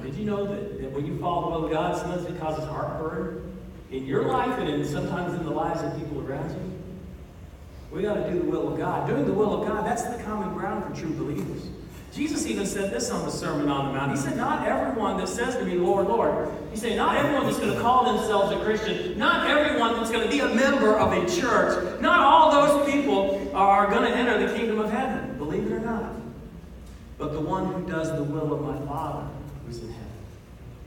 Did you know that when you follow the will of God, sometimes it causes heartburn in your life and sometimes in the lives of people around you? We got to do the will of God. Doing the will of God, that's the common ground for true believers. Jesus even said this on the Sermon on the Mount. He said, not everyone that says to me, Lord, Lord. He said, not everyone that's going to call themselves a Christian, not everyone that's going to be a member of a church, not all those people are going to enter the kingdom of heaven, believe it or not. But the one who does the will of my Father who's in heaven.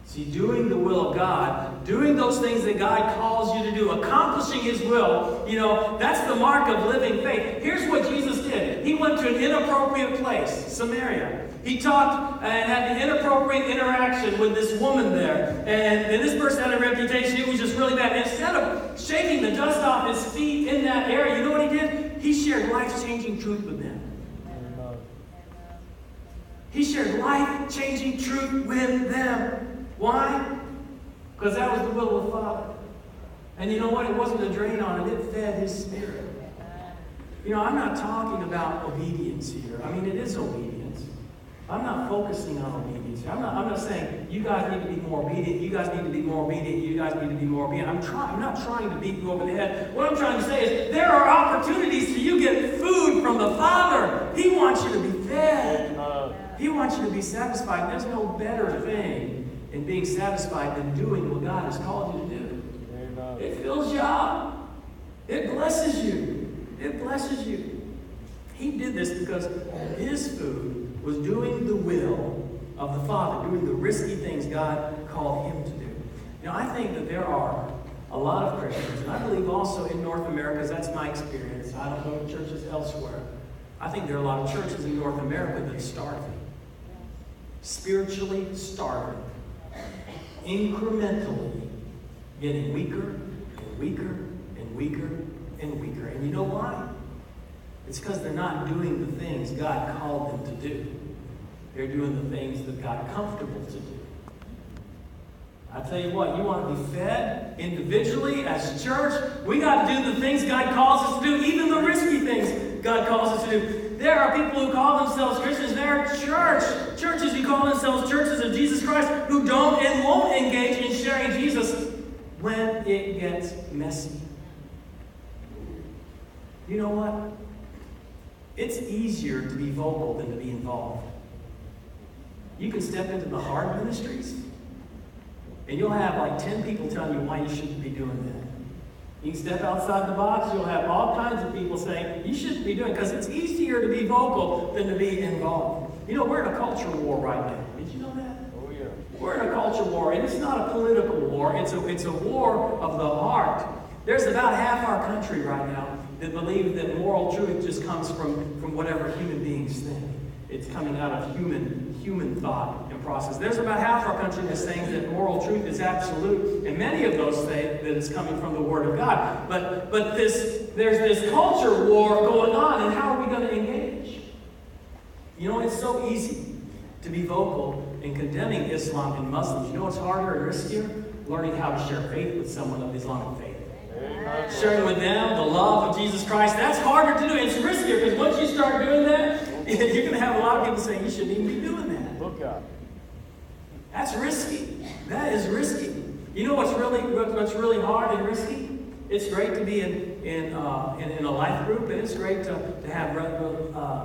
See, doing the will of God, doing those things that God calls you to do, accomplishing His will, that's the mark of living faith. Here's what Jesus did. He went to an inappropriate place, Samaria. He talked and had an inappropriate interaction with this woman there. And this person had a reputation. It was just really bad. And instead of shaking the dust off his feet in that area, you know what he did? He shared life-changing truth with them. He shared life-changing truth with them. Why? Because that was the will of the Father. And you know what? It wasn't a drain on it. It fed his spirit. I'm not talking about obedience here. I mean, it is obedience. I'm not focusing on obedience here. I'm not saying you guys need to be more obedient. You guys need to be more obedient. You guys need to be more obedient. I'm not trying to beat you over the head. What I'm trying to say is there are opportunities for you to get food from the Father. He wants you to be fed. He wants you to be satisfied. There's no better thing in being satisfied than doing what God has called you to do. Amen. It fills you up. It blesses you. It blesses you. He did this because his food was doing the will of the Father, doing the risky things God called him to do. I think that there are a lot of Christians, and I believe also in North America, because that's my experience. I don't go to churches elsewhere. I think there are a lot of churches in North America that are starving. Spiritually starving. Incrementally getting weaker and weaker and weaker and weaker. And you know why? It's because they're not doing the things God called them to do. They're doing the things that got comfortable to do. I tell you what, you want to be fed individually as a church, we got to do the things God calls us to do, even the risky things God calls us to do. There are people who call themselves Christians. There are churches who call themselves churches of Jesus Christ who don't and won't engage in sharing Jesus when it gets messy. You know what? It's easier to be vocal than to be involved. You can step into the hard ministries, and you'll have like 10 people telling you why you shouldn't be doing that. You can step outside the box, you'll have all kinds of people saying, you shouldn't be doing it, because it's easier to be vocal than to be involved. We're in a culture war right now. Did you know that? Oh, yeah. We're in a culture war, and it's not a political war. It's a war of the heart. There's about half our country right now that believe that moral truth just comes from whatever human beings think. It's coming out of human thought and process. There's about half our country that's saying that moral truth is absolute, and many of those say that it's coming from the Word of God. But there's this culture war going on, and how are we going to engage? It's so easy to be vocal in condemning Islam and Muslims. What's harder and riskier? Learning how to share faith with someone of Islamic faith. Amen. Sharing with them the love of Jesus Christ. That's harder to do. It's riskier, because once you start doing that, you're going to have a lot of people saying you shouldn't even be doing that. Look out. That's risky. That is risky. You know what's really hard and risky? It's great to be in a life group, and it's great to have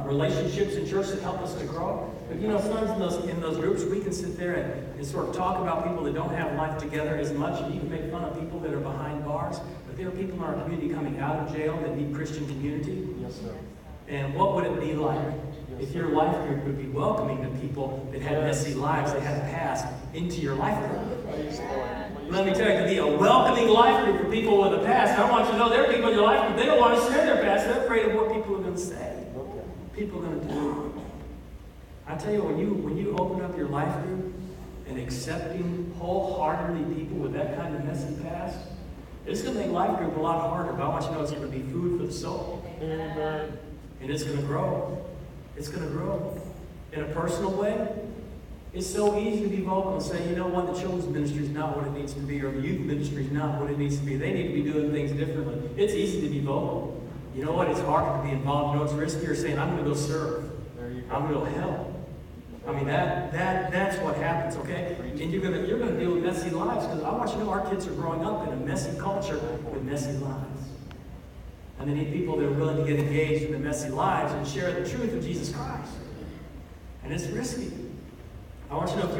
relationships in church that help us to grow. But sometimes in those groups, we can sit there and sort of talk about people that don't have life together as much, and you can make fun of people that are behind bars. But there are people in our community coming out of jail that need Christian community. Yes, sir. And what would it be like if your life group would be welcoming to people that had messy lives, that had a past, into your life group? Let me tell you, to be a welcoming life group for people with a past, I want you to know there are people in your life group, they don't want to share their past. They're afraid of what people are going to say, people are going to do. I tell you, when you open up your life group and accepting wholeheartedly people with that kind of messy past, it's going to make life group a lot harder, but I want you to know it's going to be food for the soul. Amen. And it's going to grow. It's going to grow. In a personal way, it's so easy to be vocal and say, you know what, the children's ministry is not what it needs to be, or the youth ministry is not what it needs to be. They need to be doing things differently. It's easy to be vocal. You know what, it's harder to be involved. You know what's riskier? Saying, I'm going to go serve. I'm going to go help. I mean, that's what happens, okay? And you're gonna deal with messy lives, because I want you to know our kids are growing up in a messy culture with messy lives. And they need people that are willing to get engaged in the messy lives and share the truth of Jesus Christ. And it's risky. I want you to know if you